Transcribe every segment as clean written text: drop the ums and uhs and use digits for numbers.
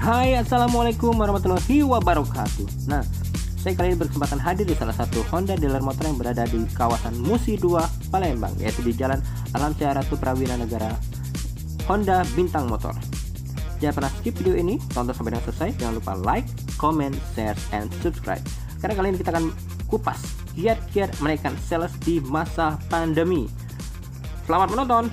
Hai, assalamualaikum warahmatullahi wabarakatuh. Nah, saya kali ini berkesempatan hadir di salah satu Honda dealer motor yang berada di kawasan Musi 2, Palembang, yaitu di Jalan Alam Sehat Ratu Prawira Negara, Honda Bintang Motor. Jangan pernah skip video ini, tonton sampai dengan selesai. Jangan lupa like, comment, share, and subscribe. Karena kali ini kita akan kupas kiat-kiat menaikkan sales di masa pandemi. Selamat menonton.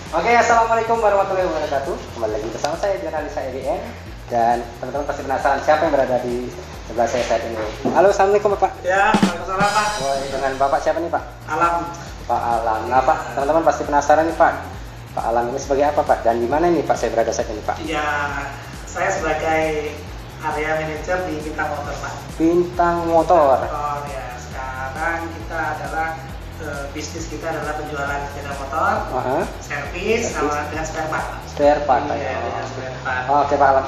Oke, assalamualaikum warahmatullahi wabarakatuh. Kembali lagi bersama saya Jurnalisa EDN. Dan teman-teman pasti penasaran siapa yang berada di sebelah saya saat ini. Halo, assalamualaikum Bapak. Ya, waalaikumsalam Pak. Dengan Bapak siapa nih Pak? Alam. Pak Alam. Nah Pak, teman-teman pasti penasaran nih Pak. Pak Alam ini sebagai apa Pak? Dan di mana nih Pak saya berada saat ini Pak? Ya, saya sebagai area manajer di Bintang Motor Pak. Bintang Motor. Oh ya, sekarang kita adalah bisnis kita adalah penjualan sepeda motor, servis, sama dengan spare part. Spare part. Iya, dengan spare part. Oke Pak Alam,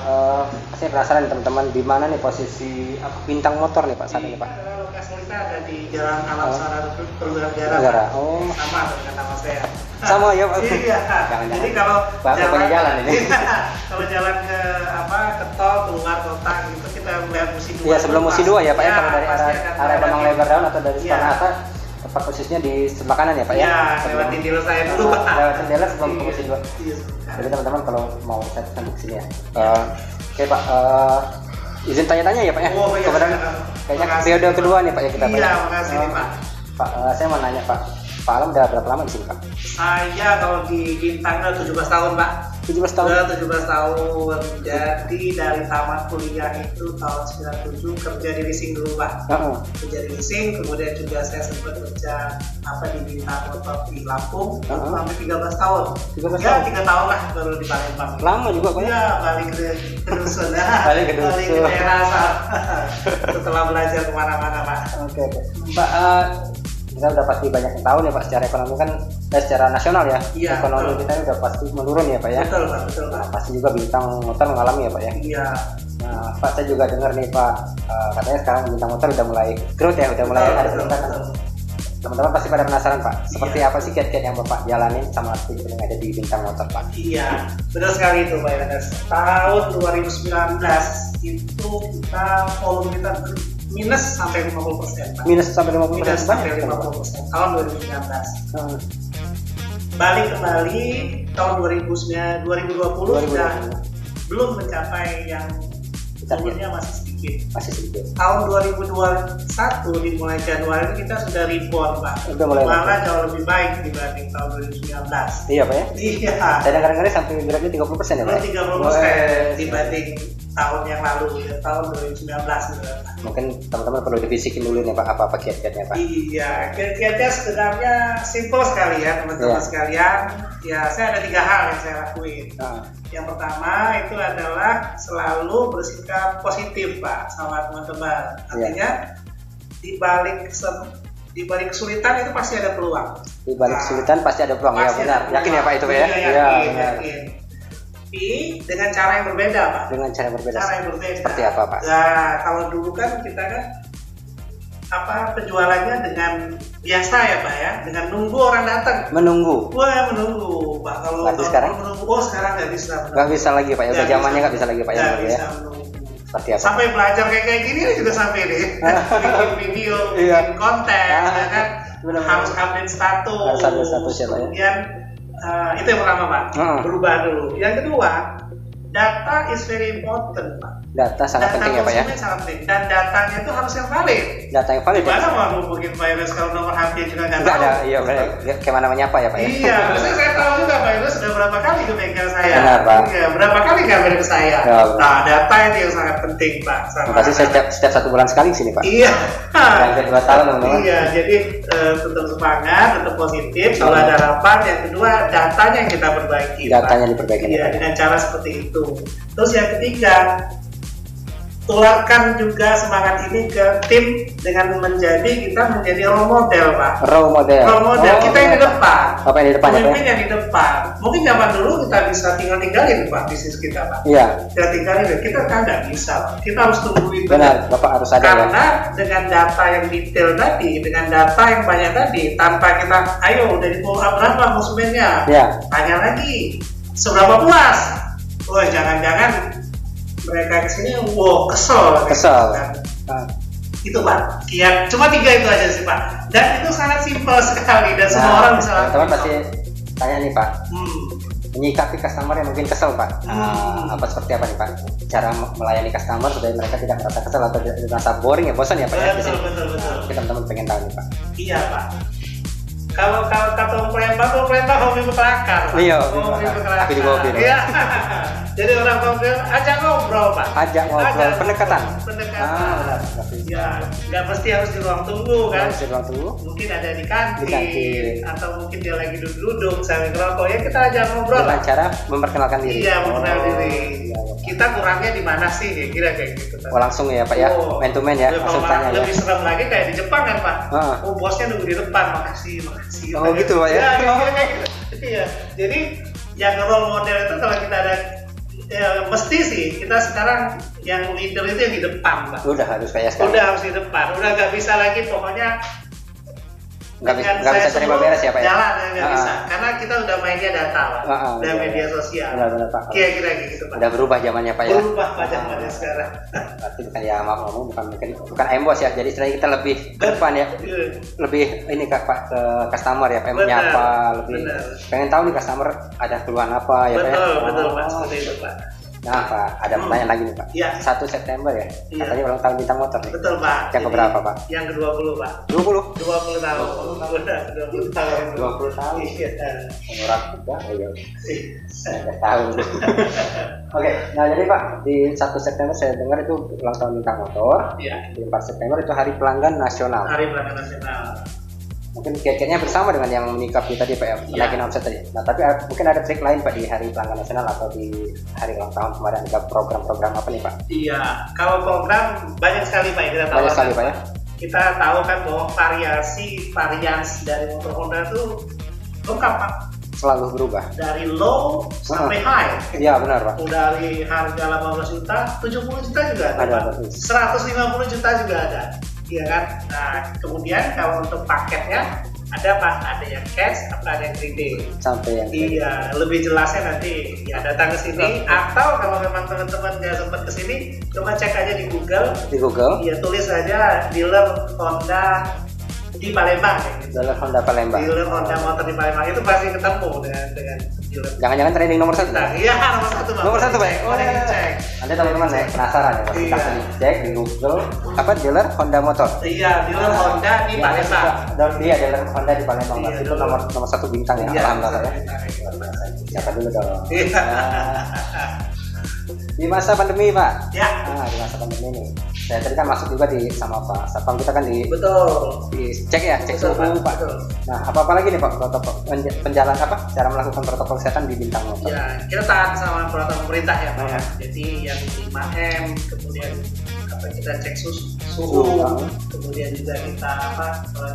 saya penasaran nih teman-teman di mana nih posisi Bintang Motor nih Pak saat ini Pak? Lokasi kita ada di Jalan Alam Sehat Ratu Prawira Negara. Oh, sama dengan nama saya. Sama ya Pak. Iya. Jadi kalau jalan ini. Kalau jalan ke ke tol keluar kota gitu kita melihat Musi 2. Iya, sebelum Musi 2 ya Pak ya, kalau dari arah Bambang Lebar Daun atau dari Soekarno tepat posisinya di sebelah kanan ya Pak ya? Iya, lewatin dealer saya dulu Pak. Lewatin dealer sebelum ke Musi 2. Iya. Jadi teman-teman kalau mau saya pesan di sini ya. Oke Pak, izin tanya-tanya ya Pak ya? Oh iya. Kayaknya periode kedua nih Pak ya kita Pak. Iya, makasih nih Pak. Pak, saya mau nanya Pak, Pak Alam udah berapa lama di sini Pak? Saya kalau di Bintang udah 17 tahun Pak. 17 tahun? Udah 17 tahun. Jadi dari tamat kuliah itu tahun 97 kerja di leasing dulu Pak. Kerja di leasing, kemudian juga saya sempat kerja di Bintang Motor di Lampung sampai 13 tahun. 13 ya, tahun? 3 tahun lah baru di Palembang. Lama juga Pak ya? Iya, balik ke dusun. Balik ke daerah setelah belajar kemana-mana Pak. Oke. Pak, kita udah pasti banyak yang tahu nih Pak, secara ekonomi kan secara nasional ya, iya, ekonomi betul. Kita udah pasti menurun ya Pak ya. Betul Pak, betul Pak. Nah, pasti juga Bintang Motor mengalami ya Pak ya. Iya. Nah Pak, saya juga dengar nih Pak, katanya sekarang Bintang Motor udah mulai growth ya, udah mulai ada peningkatan. Teman-teman pasti pada penasaran Pak, seperti apa sih kiat-kiat yang Bapak jalanin sama aktivitas yang ada di Bintang Motor Pak? Iya, benar sekali itu Pak Yohanes. Tahun 2019 itu kita volume kita minus sampai 50% Pak. Minus sampai 50%? Minus sampai 50% tahun 2019. Balik kembali tahun 2020 sudah belum mencapai yang umurnya masih sedikit. Masih sedikit. Tahun 2021 dimulai Januari kita sudah rebound Pak. Udah mulai. Malah jauh lebih baik dibanding tahun 2019. Iya Pak ya? Iya. Saya dengar-dengar sampai geraknya 30% ya Pak? 30% dibanding tahun yang lalu ya, tahun 2019 gitu. Mungkin teman-teman perlu dibisikin dulu nih Pak, apa kiat-kiatnya Pak? Iya, kiat-kiatnya sebenarnya simple sekali ya teman-teman sekalian. Ya, saya ada 3 hal yang saya lakuin. Yang pertama itu adalah selalu bersikap positif Pak sama teman-teman. Artinya di balik kesulitan itu pasti ada peluang. Di balik kesulitan pasti ada peluang. Ya benar. Yakin ya Pak itu Pak ya? Iya, yakin. Tapi dengan cara yang berbeda Pak. Dengan cara yang berbeda. Seperti apa Pak? Nah, kalau dulu kan kita kan penjualannya dengan biasa ya Pak ya, dengan nunggu orang datang. Menunggu. Wah, menunggu Pak. Kalau sekarang menunggu, sekarang nggak bisa. Nggak bisa lagi Pak ya. Udah zamannya nggak bisa lagi Pak ya. Nggak bisa menunggu. Seperti apa? Sampai belajar kayak gini juga sampai deh. Bikin video, bikin konten, ya kan. Harus update status. Harus update status ya Pak ya. Kemudian itu yang pertama Pak, berubah dulu. Yang kedua, data is very important Pak. Data sangat penting ya Pak ya. Sangat penting. Dan datanya itu harus yang valid. Data yang valid. Gimana mau hubungin Pak Yunus kalau nomor HP juga nggak tahu? Nggak ada, iya benar. Kayak menyapa ya Pak ya. Iya, saya tahu juga Pak Yunus sudah berapa kali ke bengkel saya. Benar Pak. Iya, berapa kali gambar ke saya. Nah, data itu yang sangat penting Pak. Pasti setiap 1 bulan sekali sini Pak. Iya. Dan setiap 2 tahun teman-teman. Iya, jadi tetap semangat, tetap positif. Kalau ada harapan, yang kedua datanya yang kita perbaiki. Datanya diperbaiki. Iya, dengan cara seperti itu. Terus yang ketiga, tularkan juga semangat ini ke tim dengan kita menjadi role model, Pak. Role model. Kita yang di depan. Apa yang di depan? Pemimpin yang di depan. Mungkin zaman dulu kita bisa tinggalin Pak bisnis kita, Pak. Iya. Kita tinggalin, kita kan nggak bisa, Pak. Kita harus tungguin. Benar, Bapak harus ada. Karena dengan data yang detail tadi, dengan data yang banyak tadi, tanpa kita, ayo udah di follow up berapa konsumennya? Iya. Tanya lagi, seberapa puas? Wah, jangan-jangan mereka kesini, kesel. Itu Pak, ya cuma 3 itu aja sih Pak, dan itu sangat simpel sekali dan semua orang bisa lakukan. Teman-teman pasti tanya nih Pak, menyikapi customer yang mungkin kesel Pak, apa seperti apa nih Pak cara melayani customer supaya mereka tidak merasa kesel atau tidak merasa boring ya, bosan ya Pak ya? Betul. Teman-teman pengen tahu nih Pak. Iya Pak. Kalau kata perintah hobi berakar. Iya, hobi berakar. Tapi di mobil. Iya. Jadi orang mobil ajak ngobrol Pak. Ajak ngobrol, pendekatan. Ya, nggak mesti harus di ruang tunggu kan. Di ruang tunggu. Mungkin ada di kantin. Atau mungkin dia lagi duduk sambil ngerokok, ya kita ajak ngobrol. Dengan cara memperkenalkan diri. Iya, memperkenalkan diri. Kita kurangnya di mana sih? Kira kayak gitu. Langsung ya Pak ya, man to man ya. Langsung tanya ya. Lebih serem lagi kayak di Jepang kan Pak. Bosnya nunggu di depan, makasih. Oh gitu Pak ya. Iya. Jadi yang role model itu kalau kita ada, ya mesti sih kita sekarang yang leader itu yang di depan Pak. Udah harus kayak sekarang. Udah harus di depan. Udah nggak bisa lagi pokoknya. Nggak bisa terima beres ya Pak ya? Jalan nggak bisa, karena kita udah mainnya data Pak, udah media sosial. Benar Pak. Kira-kira gitu Pak. Udah berubah zamannya Pak ya? Berubah Pak zamannya sekarang. Berarti bukan ya maaf ngomong, bukan embos ya, jadi istilahnya kita lebih ke depan ya, lebih ini Pak ke customer ya, menyapa, lebih pengen tahu nih customer ada keluhan apa ya Pak ya? Betul Pak, seperti itu Pak. Nah Pak, ada pertanyaan lagi nih Pak. Iya. 1 September ya? Iya. Katanya ulang tahun bintang motor nih. Betul Pak. Yang keberapa Pak? Yang ke-20 Pak. 20 tahun. 20 tahun. 20 tahun. Iya. Murah juga, ayo. Saya tahu. Oke, nah jadi Pak, di 1 September saya dengar itu ulang tahun bintang motor. Iya. Di 4 September itu Hari Pelanggan Nasional. Hari Pelanggan Nasional. Mungkin kiat-kiatnya bersama dengan yang menyikapi tadi Pak ya, menaikin omset tadi. Nah tapi mungkin ada trik lain Pak di Hari Pelanggan Nasional atau di hari ulang tahun kemarin, ada program-program apa nih Pak? Iya, kalau program banyak sekali Pak yang kita tahu. Banyak sekali Pak ya. Kita tahu kan bahwa variasi dari motor Honda itu lengkap Pak. Selalu berubah. Dari low sampai high. Iya benar Pak. Dari harga 18 juta, 70 juta juga ada Pak. 150 juta juga ada. Iya kan. Nah, kemudian kalau untuk paketnya ada Pak, ada yang cash, ada yang kredit. Sampai yang iya, lebih jelasnya nanti ya datang ke sini, atau kalau memang teman-teman nggak sempat ke sini, coba cek aja di Google. Di Google? Iya, tulis aja dealer Honda di Palembang. Dealer Honda Palembang. Dealer Honda motor di Palembang itu pasti ketemu dengan dealer. Jangan-jangan trending nomor 1? Nah, iya, nomor 1 Pak. Nomor 1 Pak. Oh, cek. Nanti teman-teman ya penasaran ya, pasti langsung cek di Google apa dealer Honda motor. Iya, dealer Honda di Palembang. Iya, dealer Honda di Palembang. Itu nomor 1 bintang ya. Alhamdulillah ya. Siapa dulu dong. Di masa pandemi Pak. Ya. Nah, di masa pandemi ini. Saya tadi kan masuk juga di sama Pak Satpam kita kan di cek ya, cek suhu Pak. Nah, apa lagi nih Pak protokol penjalan apa? Cara melakukan protokol kesehatan di bintang motor. Ya, kita taat sama peraturan pemerintah ya Pak. Jadi yang 5M, kemudian kita cek suhu, kemudian juga kita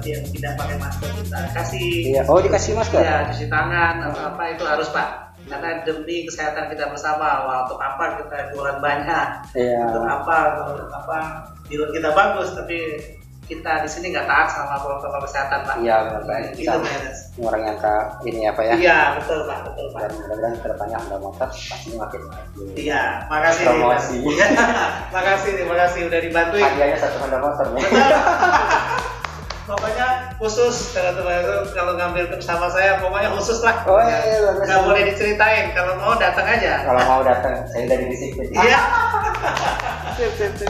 yang tidak pakai masker kita kasih. Iya. Oh, dikasih masker. Ya, cuci tangan apa itu harus Pak. Karena demi kesehatan kita bersama. Untuk apa kita jualan banyak? Iya. Untuk apa dealer kita bagus, tapi kita di sini nggak taat sama protokol kesehatan Pak. Iya benar Pak. Itu orang yang ini apa ya? Iya betul Pak. Dan mudah-mudahan kedepannya Honda motor pasti makin maju. Iya, makasih. Promosi. Makasih udah dibantuin. Hadiahnya 1 Honda motor. Pokoknya khusus kalau ngambil sama saya, pokoknya khusus lah. Oh iya. Nggak boleh diceritain. Kalau mau datang aja. Kalau mau datang, saya dari disiplin. Iya. Sip.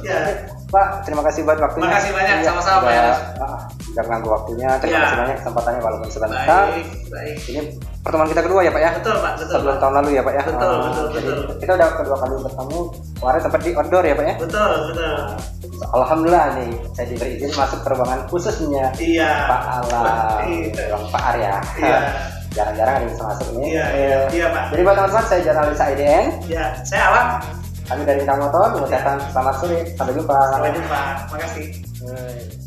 Ya. Pak, terima kasih buat waktunya. Terima kasih banyak, sama-sama Pak ya. Udah ganggu waktunya. Terima kasih banyak kesempatannya walaupun sebentar. Baik. Ini pertemuan kita kedua ya Pak ya? Betul Pak, betul. Sebelum tahun lalu ya Pak ya? Betul. Kita udah kedua kali bertemu. Kemarin sempat di outdoor ya Pak ya? Betul. Alhamdulillah nih, saya diberi izin masuk penerbangan khususnya Pak Alam, Pak Arya. Iya. Jarang-jarang ada yang bisa masuk nih. Iya Pak. Jadi buat teman-teman, saya jurnalis IDN. Iya, saya Alam. Kami dari Kang Motor mengucapkan selamat sore. Sampai jumpa. Sampai jumpa. Makasih.